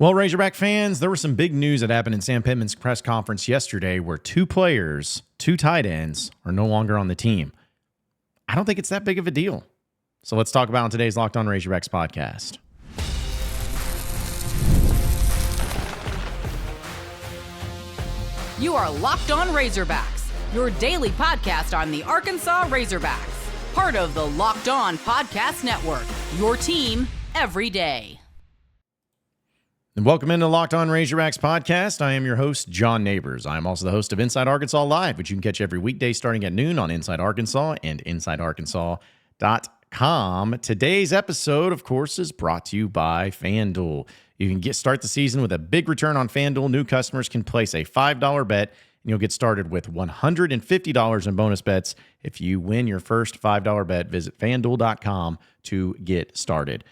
Well, Razorback fans, there was some big news that happened in Sam Pittman's press conference yesterday where two players, two tight ends, are no longer on the team. I don't think it's that big of a deal. So let's talk about it on today's Locked On Razorbacks podcast. You are Locked On Razorbacks, your daily podcast on the Arkansas Razorbacks. Part of the Locked On Podcast Network, your team every day. And welcome into Locked On Razorbacks podcast. I am your host, John Neighbors. I am also the host of Inside Arkansas Live, which you can catch every weekday starting at noon on Inside Arkansas and InsideArkansas.com. Today's episode, of course, is brought to you by FanDuel. You can start the season with a big return on FanDuel. New customers can place a $5 bet, and you'll get started with $150 in bonus bets. If you win your first $5 bet, visit FanDuel.com to get started.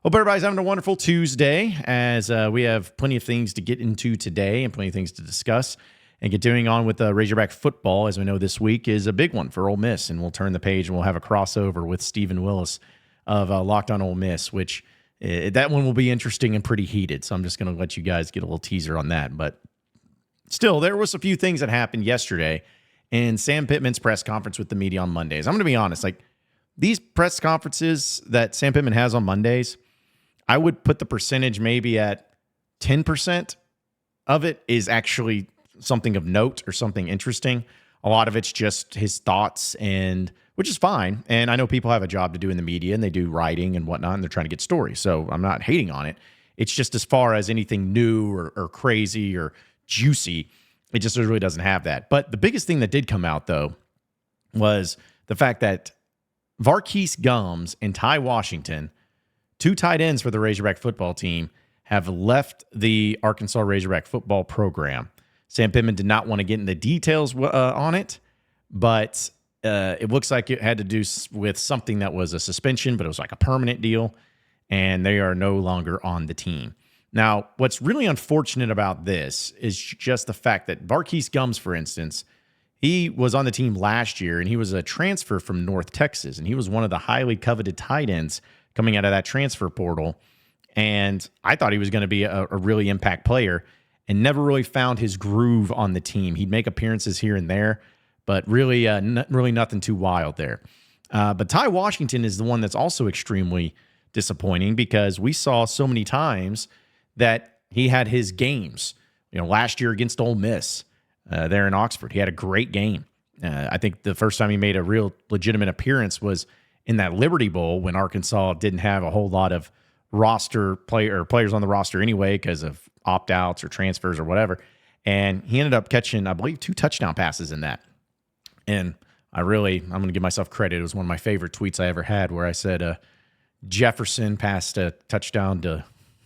Hope everybody's having a wonderful Tuesday as we have plenty of things to get into today and plenty of things to discuss and continuing on with Razorback football. As we know, this week is a big one for Ole Miss, and we'll turn the page and we'll have a crossover with Stephen Willis of Locked On Ole Miss, which that one will be interesting and pretty heated. So I'm just going to let you guys get a little teaser on that. But still, there was a few things that happened yesterday in Sam Pittman's press conference with the media on Mondays. I'm going to be honest, like these press conferences that Sam Pittman has on Mondays, I would put the percentage maybe at 10% of it is actually something of note or something interesting. A lot of it's just his thoughts, and which is fine. And I know people have a job to do in the media and they do writing and whatnot, and they're trying to get stories. So I'm not hating on it. It's just as far as anything new or crazy or juicy, it just really doesn't have that. But the biggest thing that did come out, though, was the fact that Var'Keyes Gums and Ty Washington, two tight ends for the Razorback football team, have left the Arkansas Razorback football program. Sam Pittman did not want to get into details on it, but it looks like it had to do with something that was a suspension, but it was like a permanent deal, and they are no longer on the team. Now, what's really unfortunate about this is just the fact that Var'Keyes Gums, for instance, he was on the team last year, and he was a transfer from North Texas, and he was one of the highly coveted tight ends coming out of that transfer portal. And I thought he was going to be a really impact player and never really found his groove on the team. He'd make appearances here and there, but really nothing too wild there. But Ty Washington is the one that's also extremely disappointing because we saw so many times that he had his games. You know, last year against Ole Miss there in Oxford, he had a great game. I think the first time he made a real legitimate appearance was in that Liberty Bowl when Arkansas didn't have a whole lot of players on the roster anyway because of opt-outs or transfers or whatever. And he ended up catching, I believe, 2 touchdown passes in that. And I'm going to give myself credit. It was one of my favorite tweets I ever had where I said Jefferson passed a touchdown to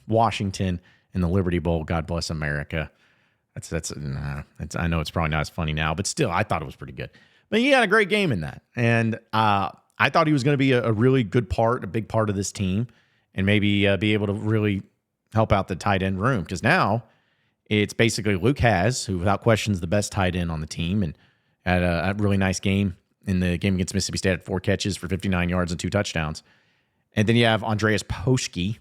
Washington in the Liberty Bowl. God bless America. I know it's probably not as funny now, but still, I thought it was pretty good. But he had a great game in that. And I thought he was going to be a really good part, a big part of this team, and maybe be able to really help out the tight end room. Because now it's basically Luke Has, who without question is the best tight end on the team, and had a really nice game in the game against Mississippi State. Had 4 catches for 59 yards and 2 touchdowns. And then you have Andreas Poschke,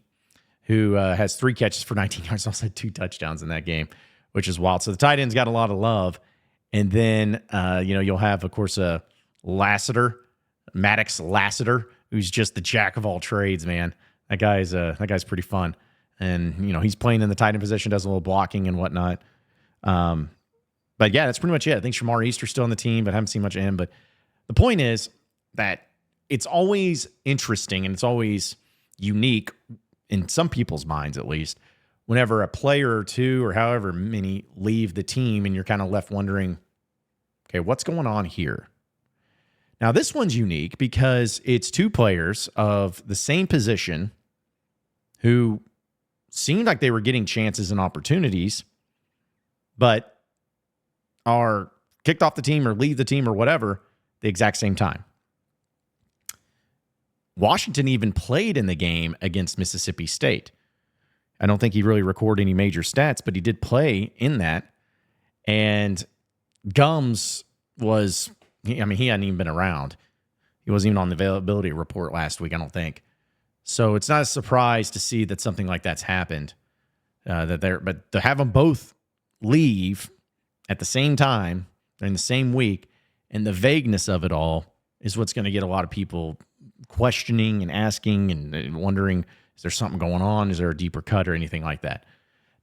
who has 3 catches for 19 yards, also had 2 touchdowns in that game, which is wild. So the tight end's got a lot of love. And then you'll have, of course, Maddox Lassiter, who's just the jack of all trades, man. That guy's pretty fun. And, he's playing in the tight end position, does a little blocking and whatnot. But yeah, that's pretty much it. I think Shamar Easter's still on the team, but I haven't seen much of him. But the point is that it's always interesting and it's always unique in some people's minds, at least, whenever a player or two or however many leave the team and you're kind of left wondering, okay, what's going on here? Now, this one's unique because it's 2 players of the same position who seemed like they were getting chances and opportunities, but are kicked off the team or leave the team or whatever the exact same time. Washington even played in the game against Mississippi State. I don't think he really recorded any major stats, but he did play in that. And Gums was... he hadn't even been around. He wasn't even on the availability report last week, I don't think. So it's not a surprise to see that something like that's happened. But to have them both leave at the same time during the same week, and the vagueness of it all is what's going to get a lot of people questioning and asking and wondering, is there something going on? Is there a deeper cut or anything like that?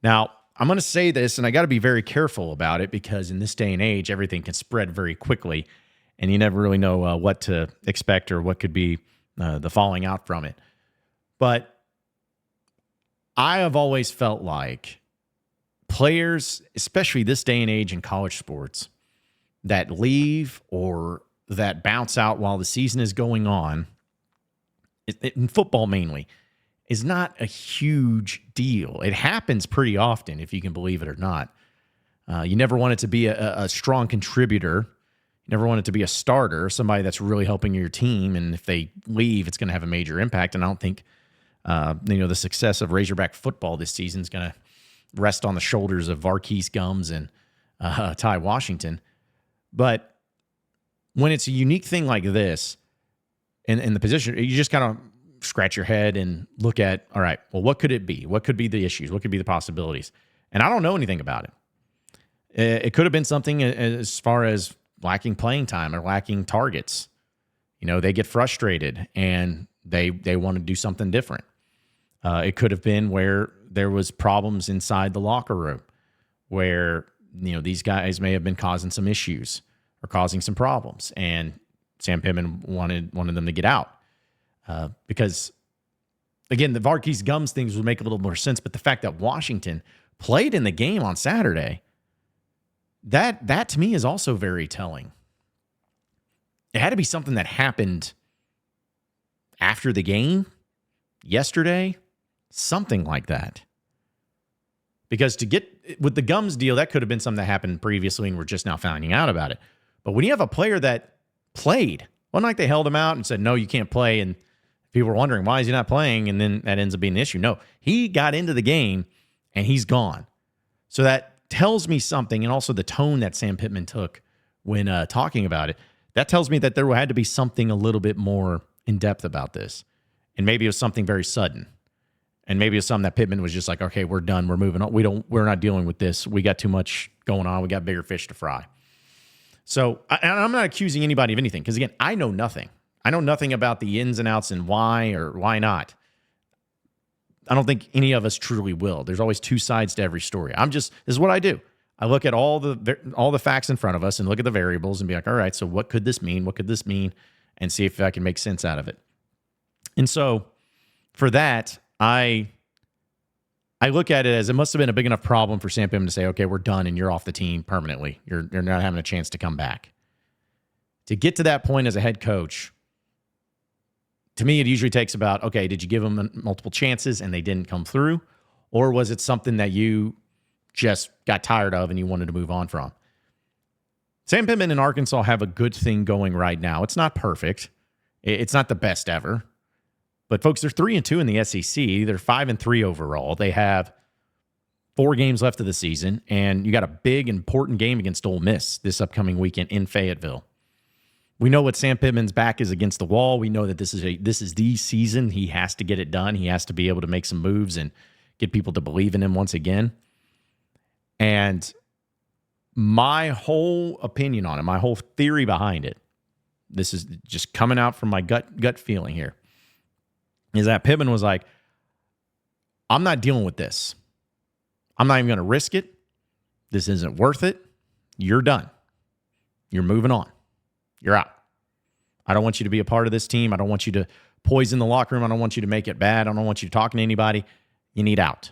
Now, I'm going to say this, and I got to be very careful about it because in this day and age, everything can spread very quickly, and you never really know what to expect or what could be the falling out from it. But I have always felt like players, especially this day and age in college sports, that leave or that bounce out while the season is going on, in football mainly, is not a huge deal. It happens pretty often, if you can believe it or not. You never want it to be a strong contributor. You never want it to be a starter, somebody that's really helping your team. And if they leave, it's going to have a major impact. And I don't think the success of Razorback football this season is going to rest on the shoulders of Var'Keyes Gums and Ty Washington. But when it's a unique thing like this, in the position, you just kind of scratch your head and look at, all right, well, what could it be? What could be the issues? What could be the possibilities? And I don't know anything about it. It could have been something as far as lacking playing time or lacking targets. They get frustrated and they want to do something different. It could have been where there was problems inside the locker room where, these guys may have been causing some issues or causing some problems. And Sam Pittman wanted them to get out. Because, again, the Var'Keyes Gums things would make a little more sense. But the fact that Washington played in the game on Saturday, that to me is also very telling. It had to be something that happened after the game, yesterday, something like that. Because to get with the Gums deal, that could have been something that happened previously and we're just now finding out about it. But when you have a player that played, wasn't like they held him out and said, no, you can't play. And people were wondering, why is he not playing? And then that ends up being an issue. No, he got into the game and he's gone. So that tells me something. And also the tone that Sam Pittman took when talking about it, that tells me that there had to be something a little bit more in depth about this. And maybe it was something very sudden. And maybe it's something that Pittman was just like, okay, we're done. We're moving on. We're not dealing with this. We got too much going on. We got bigger fish to fry. So I'm not accusing anybody of anything because, again, I know nothing. I know nothing about the ins and outs and why or why not. I don't think any of us truly will. There's always two sides to every story. This is what I do. I look at all the facts in front of us and look at the variables and be like, all right, so what could this mean? What could this mean? And see if I can make sense out of it. And so for that, I look at it as it must have been a big enough problem for Sam Pittman to say, okay, we're done and you're off the team permanently. You're not having a chance to come back. To get to that point as a head coach, to me, it usually takes about, okay, did you give them multiple chances and they didn't come through? Or was it something that you just got tired of and you wanted to move on from? Sam Pittman and Arkansas have a good thing going right now. It's not perfect. It's not the best ever. But folks, they're 3-2 in the SEC. They're 5-3 overall. They have 4 games left of the season, and you got a big, important game against Ole Miss this upcoming weekend in Fayetteville. We know what Sam Pittman's back is against the wall. We know that this is the season. He has to get it done. He has to be able to make some moves and get people to believe in him once again. And my whole opinion on it, my whole theory behind it, this is just coming out from my gut feeling here, is that Pittman was like, I'm not dealing with this. I'm not even going to risk it. This isn't worth it. You're done. You're moving on. You're out. I don't want you to be a part of this team. I don't want you to poison the locker room. I don't want you to make it bad. I don't want you talking to anybody. You need out.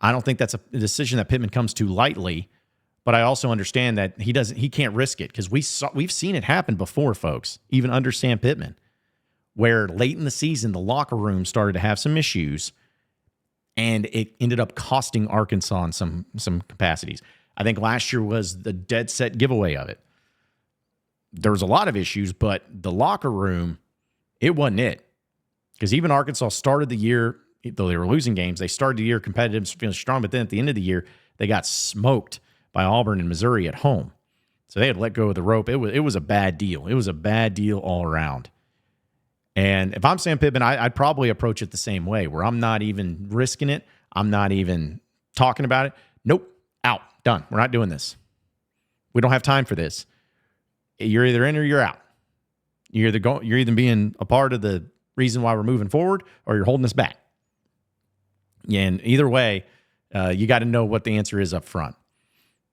I don't think that's a decision that Pittman comes to lightly, but I also understand that he can't risk it because we've seen it happen before, folks, even under Sam Pittman, where late in the season, the locker room started to have some issues, and it ended up costing Arkansas in some capacities. I think last year was the dead set giveaway of it. There was a lot of issues, but the locker room, it wasn't it. Because even Arkansas started the year, though they were losing games, they started the year competitive, feeling strong, but then at the end of the year, they got smoked by Auburn and Missouri at home. So they had let go of the rope. It was a bad deal. It was a bad deal all around. And if I'm Sam Pittman, I'd probably approach it the same way, where I'm not even risking it. I'm not even talking about it. Nope, out, done. We're not doing this. We don't have time for this. You're either in or you're out. You're either being a part of the reason why we're moving forward, or you're holding us back. And either way, you got to know what the answer is up front.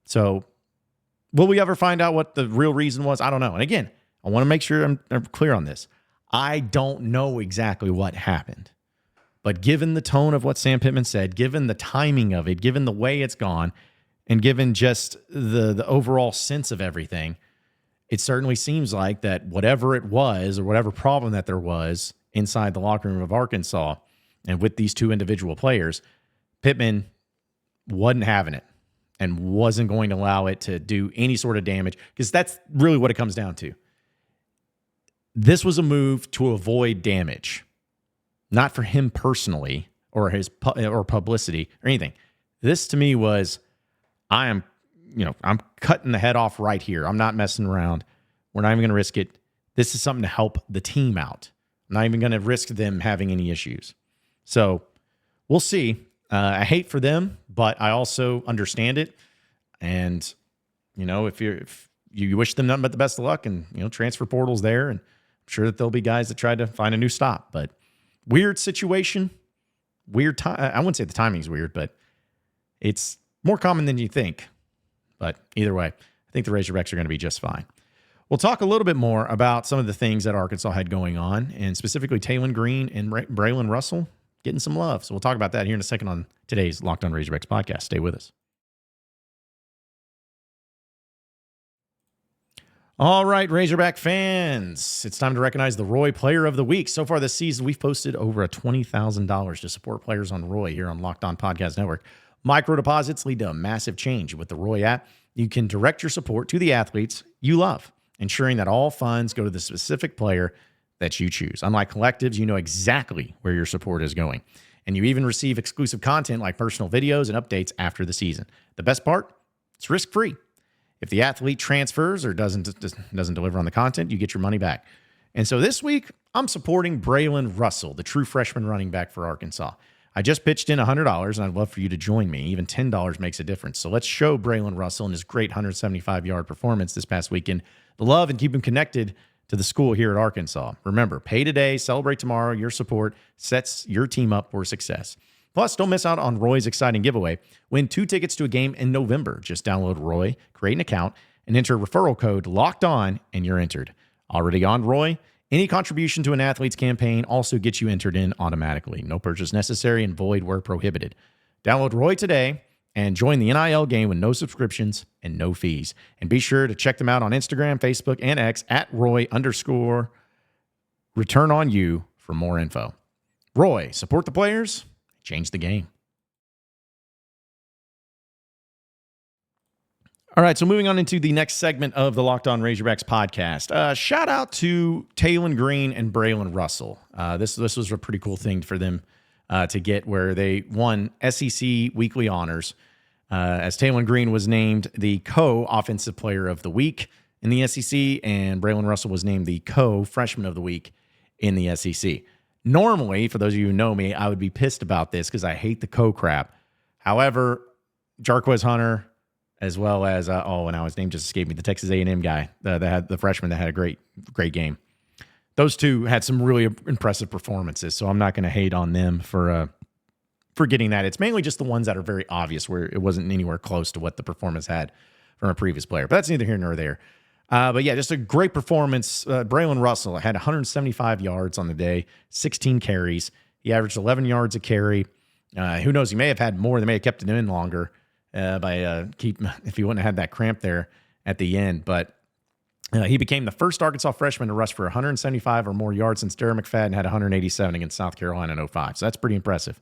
So will we ever find out what the real reason was? I don't know. And again, I want to make sure I'm clear on this. I don't know exactly what happened. But given the tone of what Sam Pittman said, given the timing of it, given the way it's gone, and given just the overall sense of everything, it certainly seems like that whatever it was or whatever problem that there was inside the locker room of Arkansas and with these two individual players, Pittman wasn't having it and wasn't going to allow it to do any sort of damage, because that's really what it comes down to. This was a move to avoid damage, not for him personally or his or publicity or anything. This to me was, I'm cutting the head off right here. I'm not messing around. We're not even going to risk it. This is something to help the team out. I'm not even going to risk them having any issues. So we'll see. I hate for them, but I also understand it. And, if you wish them nothing but the best of luck, and, transfer portal's there, and I'm sure that there'll be guys that try to find a new stop. But weird situation, weird time. I wouldn't say the timing's weird, but it's more common than you think. But either way, I think the Razorbacks are going to be just fine. We'll talk a little bit more about some of the things that Arkansas had going on, and specifically Taylen Green and Braylen Russell getting some love. So we'll talk about that here in a second on today's Locked On Razorbacks podcast. Stay with us. All right, Razorback fans, it's time to recognize the Roy Player of the Week. So far this season, we've posted over $20,000 to support players on Roy here on Locked On Podcast Network. Micro deposits lead to a massive change. With the Roy app, you can direct your support to the athletes you love, ensuring that all funds go to the specific player that you choose. Unlike collectives, you know exactly where your support is going. And you even receive exclusive content like personal videos and updates after the season. The best part? It's risk-free. If the athlete transfers or doesn't deliver on the content, you get your money back. And so this week, I'm supporting Braylen Russell, the true freshman running back for Arkansas. I just pitched in $100, and I'd love for you to join me. Even $10 makes a difference. So let's show Braylen Russell and his great 175-yard performance this past weekend the love and keep him connected to the school here at Arkansas. Remember, pay today, celebrate tomorrow. Your support sets your team up for success. Plus, don't miss out on Roy's exciting giveaway. Win 2 tickets to a game in November. Just download Roy, create an account, and enter referral code LOCKEDON, and you're entered. Already on Roy? Any contribution to an athlete's campaign also gets you entered in automatically. No purchase necessary and void where prohibited. Download Roy today and join the NIL game with no subscriptions and no fees. And be sure to check them out on Instagram, Facebook, and X at Roy_return on you for more info. Roy, support the players, change the game. All right, so moving on into the next segment of the Locked On Razorbacks podcast. Shout out to Taylen Green and Braylen Russell. This was a pretty cool thing for them to get, where they won SEC weekly honors, as Taylen Green was named the co-offensive player of the week in the SEC, and Braylen Russell was named the co-freshman of the week in the SEC. Normally, for those of you who know me, I would be pissed about this because I hate the co-crap. However, Jarquez Hunter, as well as, now his name just escaped me, the Texas A&M guy, that had the freshman that had a great game. Those two had some really impressive performances, so I'm not going to hate on them for getting that. It's mainly just the ones that are very obvious, where it wasn't anywhere close to what the performance had from a previous player. But that's neither here nor there. But yeah, just a great performance. Braylen Russell had 175 yards on the day, 16 carries. He averaged 11 yards a carry. Who knows? He may have had more. They may have kept it in longer if he wouldn't have had that cramp there at the end. But he became the first Arkansas freshman to rush for 175 or more yards since Darren McFadden had 187 against South Carolina in 2005. So that's pretty impressive.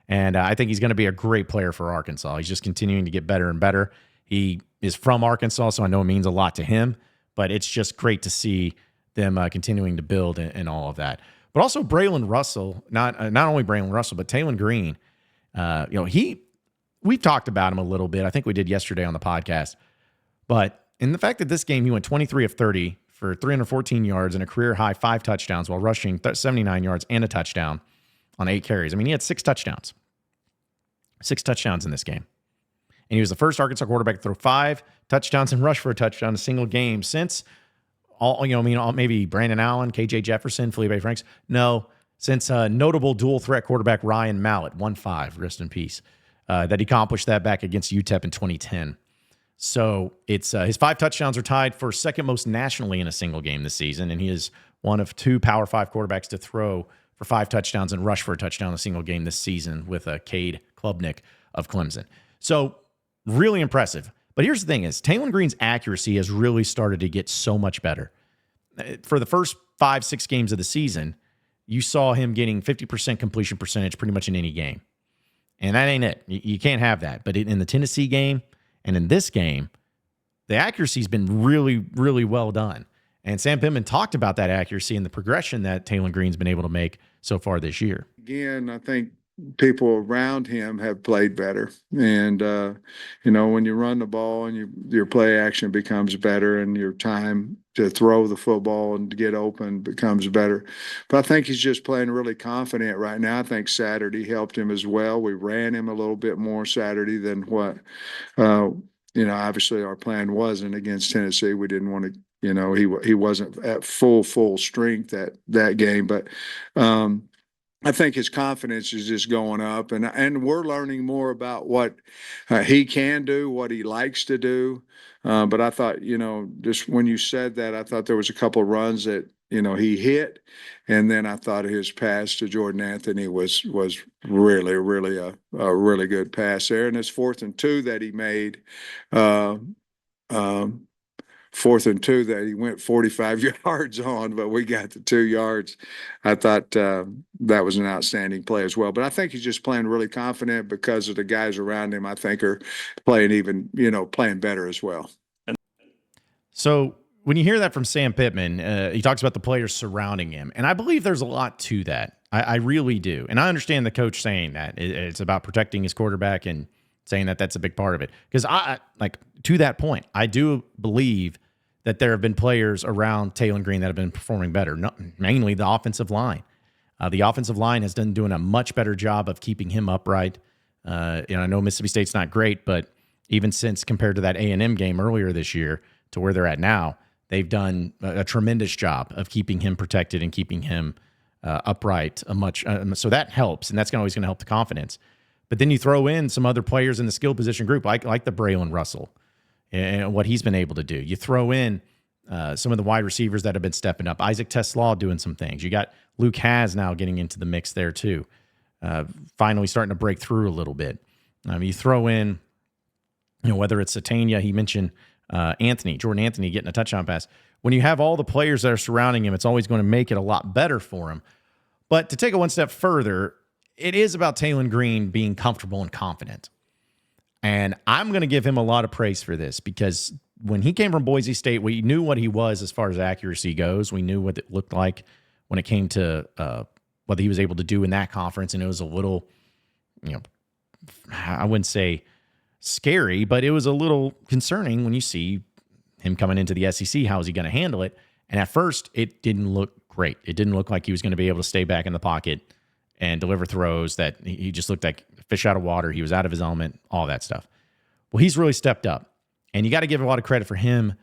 And I think he's going to be a great player for Arkansas. He's just continuing to get better and better. He is from Arkansas, so I know it means a lot to him. But it's just great to see them continuing to build and all of that. But also Braylen Russell, not only Braylen Russell, but Taylen Green. We've talked about him a little bit. I think we did yesterday on the podcast. But in the fact that this game, he went 23 of 30 for 314 yards and a career-high 5 touchdowns while rushing 79 yards and a touchdown on 8 carries. I mean, he had 6 touchdowns. 6 touchdowns in this game. And he was the first Arkansas quarterback to throw 5 touchdowns and rush for a touchdown in a single game since maybe Brandon Allen, KJ Jefferson, Felipe Franks. No, since notable dual threat quarterback Ryan Mallett, 1-5, rest in peace, that he accomplished that back against UTEP in 2010. So it's his 5 touchdowns are tied for second most nationally in a single game this season, and he is one of 2 Power 5 quarterbacks to throw for 5 touchdowns and rush for a touchdown in a single game this season with Cade Klubnik of Clemson. So really impressive. But here's the thing is Taylen Green's accuracy has really started to get so much better. For the first 5-6 games of the season, you saw him getting 50% completion percentage pretty much in any game. And that ain't it. You can't have that. But in the Tennessee game and in this game, the accuracy's been really, really well done. And Sam Pittman talked about that accuracy and the progression that Taylen Green's been able to make so far this year. Again, I think people around him have played better. And, when you run the ball and your play action becomes better and your time to throw the football and to get open becomes better. But I think he's just playing really confident right now. I think Saturday helped him as well. We ran him a little bit more Saturday than what, obviously our plan wasn't against Tennessee. We didn't want to, he wasn't at full strength that game. But I think his confidence is just going up, and we're learning more about what he can do, what he likes to do. But I thought, just when you said that, I thought there was a couple of runs that, he hit, and then I thought his pass to Jordan Anthony was really, really a really good pass there. And his 4th and 2 that he made, 4th and 2 that he went 45 yards on, but we got the 2 yards. I thought that was an outstanding play as well. But I think he's just playing really confident because of the guys around him. I think are playing playing better as well. So when you hear that from Sam Pittman, he talks about the players surrounding him. And I believe there's a lot to that. I really do. And I understand the coach saying that. It's about protecting his quarterback and saying that that's a big part of it. Because to that point, I do believe that there have been players around Taylen Green that have been performing better, mainly the offensive line. The offensive line has been doing a much better job of keeping him upright. I know Mississippi State's not great, but even since compared to that A&M game earlier this year to where they're at now, they've done a tremendous job of keeping him protected and keeping him upright. So that helps, and that's always going to help the confidence. But then you throw in some other players in the skill position group, like the Braylen Russell and what he's been able to do. You throw in some of the wide receivers that have been stepping up. Isaac Teslaw doing some things. You got Luke Has now getting into the mix there too. Finally starting to break through a little bit. You throw in, whether it's Satania, he mentioned Jordan Anthony getting a touchdown pass. When you have all the players that are surrounding him, it's always going to make it a lot better for him. But to take it one step further, it is about Taylen Green being comfortable and confident. And I'm going to give him a lot of praise for this because when he came from Boise State, we knew what he was as far as accuracy goes. We knew what it looked like when it came to what he was able to do in that conference. And it was a little, I wouldn't say scary, but it was a little concerning when you see him coming into the SEC. How is he going to handle it? And at first, it didn't look great. It didn't look like he was going to be able to stay back in the pocket and deliver throws that he just looked like fish out of water. He was out of his element, all that stuff. Well, he's really stepped up, and you got to give a lot of credit for him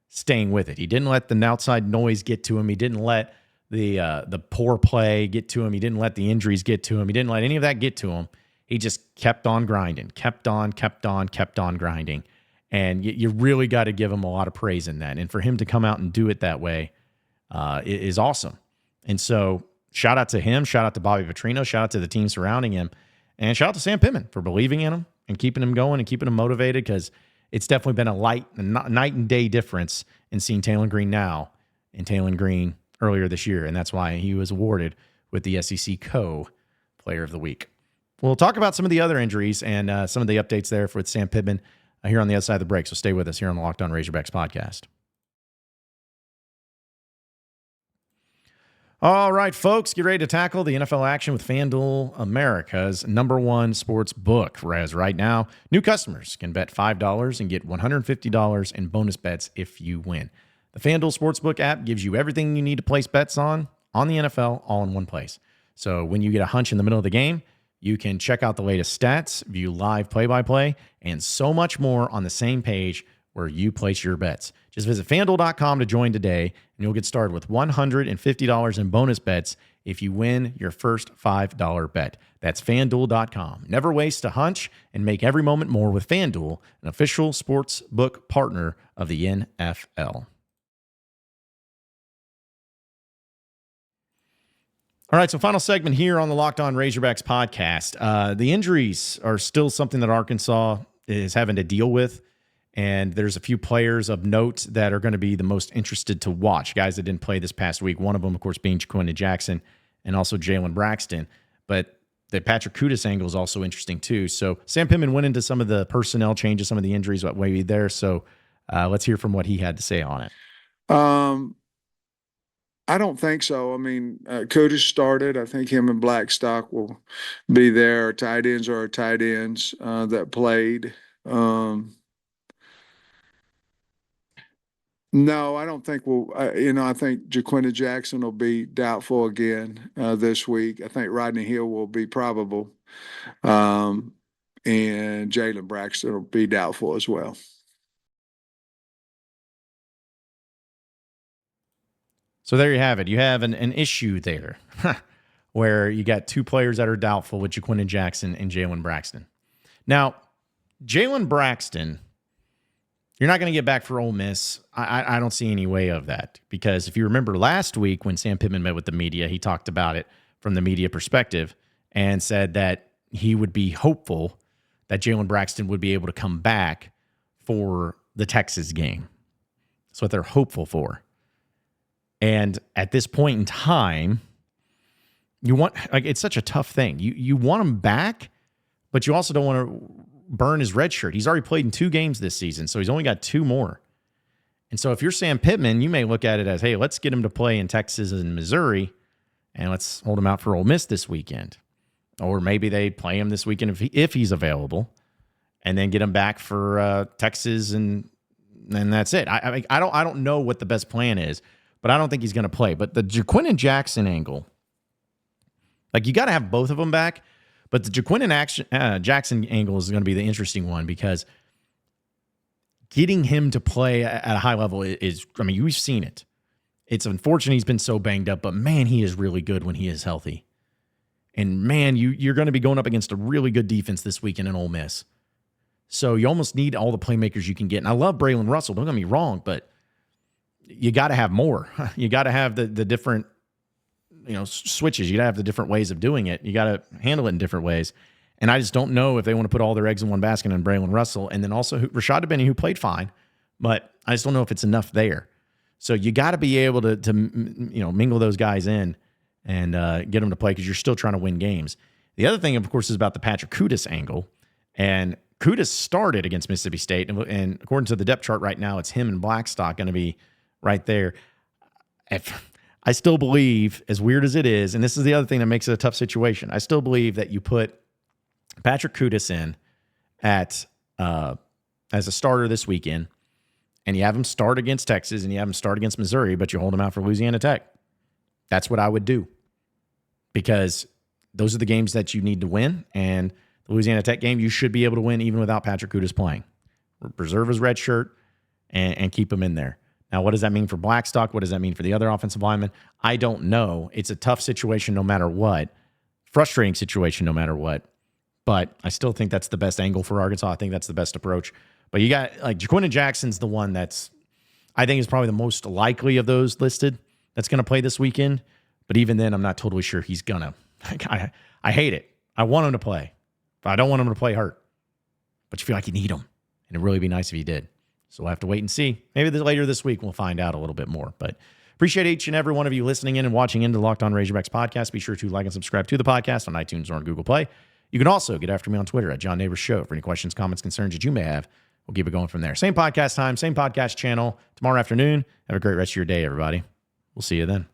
staying with it. He didn't let the outside noise get to him. He didn't let the poor play get to him. He didn't let the injuries get to him. He didn't let any of that get to him. He just kept on grinding, kept on grinding. And you really got to give him a lot of praise in that. And for him to come out and do it that way is awesome. And so shout out to him, shout out to Bobby Petrino, shout out to the team surrounding him, and shout out to Sam Pittman for believing in him and keeping him going and keeping him motivated, because it's definitely been a night and day difference in seeing Taylen Green now and Taylen Green earlier this year. And that's why he was awarded with the SEC Co-Player of the Week. We'll talk about some of the other injuries and some of the updates there for Sam Pittman here on the other side of the break. So stay with us here on the Locked On Razorbacks podcast. All right, folks, get ready to tackle the NFL action with FanDuel, America's #1 sports book. Whereas right now, new customers can bet $5 and get $150 in bonus bets if you win. The FanDuel Sportsbook app gives you everything you need to place bets on the NFL all in one place. So when you get a hunch in the middle of the game, You can check out the latest stats, view live play-by-play, and so much more on the same page where you place your bets. Just visit FanDuel.com to join today, and you'll get started with $150 in bonus bets if you win your first $5 bet. That's FanDuel.com. Never waste a hunch and make every moment more with FanDuel, an official sports book partner of the NFL. All right, so final segment here on the Locked On Razorbacks podcast. The injuries are still something that Arkansas is having to deal with, and there's a few players of note that are going to be the most interested to watch, guys that didn't play this past week. One of them, of course, being JaQuinden Jackson and also Jalen Braxton. But the Patrick Kutas angle is also interesting too. So Sam Pittman went into some of the personnel changes, some of the injuries, what may be there. So let's hear from what he had to say on it. I don't think so. I mean, Kutas started. I think him and Blackstock will be there. Our tight ends are our tight ends that played. No, I don't think we'll. I think JaQuinden Jackson will be doubtful again this week. I think Rodney Hill will be probable, and Jalen Braxton will be doubtful as well. So there you have it. You have an issue there where you got two players that are doubtful with JaQuinden Jackson and Jalen Braxton. Now, Jalen Braxton, you're not going to get back for Ole Miss. I don't see any way of that, because if you remember last week when Sam Pittman met with the media, he talked about it from the media perspective and said that he would be hopeful that Jalen Braxton would be able to come back for the Texas game. That's what they're hopeful for. And at this point in time, it's such a tough thing. You want him back, but you also don't want to burn his red shirt. He's already played in 2 games this season, so he's only got 2 more. And so if you're Sam Pittman, you may look at it as, hey, let's get him to play in Texas and Missouri, and let's hold him out for Ole Miss this weekend. Or maybe they play him this weekend if he's available, and then get him back for Texas, and that's it. I don't know what the best plan is, but I don't think he's going to play. But the JaQuinden Jackson angle, you got to have both of them back. But the JaQuinden Jackson angle is going to be the interesting one, because getting him to play at a high level is, we've seen it. It's unfortunate he's been so banged up, but man, he is really good when he is healthy. And man, you're going to be going up against a really good defense this weekend in Ole Miss. So you almost need all the playmakers you can get. And I love Braylen Russell, don't get me wrong, but you got to have more. You got to have the different, switches. You got to have the different ways of doing it. You got to handle it in different ways. And I just don't know if they want to put all their eggs in one basket on Braylen Russell, and then also Rashad Benny, who played fine, but I just don't know if it's enough there. So you got to be able to mingle those guys in and get them to play, because you're still trying to win games. The other thing, of course, is about the Patrick Kutas angle. And Kutas started against Mississippi State, and according to the depth chart right now, it's him and Blackstock going to be right there. I still believe, as weird as it is, and this is the other thing that makes it a tough situation, I still believe that you put Patrick Kutas in as a starter this weekend, and you have him start against Texas, and you have him start against Missouri, but you hold him out for Louisiana Tech. That's what I would do, because those are the games that you need to win, and the Louisiana Tech game you should be able to win even without Patrick Kutas playing. Preserve his red shirt and keep him in there. Now, what does that mean for Blackstock? What does that mean for the other offensive linemen? I don't know. It's a tough situation no matter what. Frustrating situation no matter what. But I still think that's the best angle for Arkansas. I think that's the best approach. But you got, JaQuinden Jackson's the one that's, I think, is probably the most likely of those listed that's going to play this weekend. But even then, I'm not totally sure he's going to. I hate it. I want him to play. But I don't want him to play hurt. But you feel like you need him. And it'd really be nice if he did. So we'll have to wait and see. Maybe later this week we'll find out a little bit more. But appreciate each and every one of you listening in and watching into the Locked On Razorbacks podcast. Be sure to like and subscribe to the podcast on iTunes or on Google Play. You can also get after me on Twitter at John Neighbors Show for any questions, comments, concerns that you may have. We'll keep it going from there. Same podcast time, same podcast channel tomorrow afternoon. Have a great rest of your day, everybody. We'll see you then.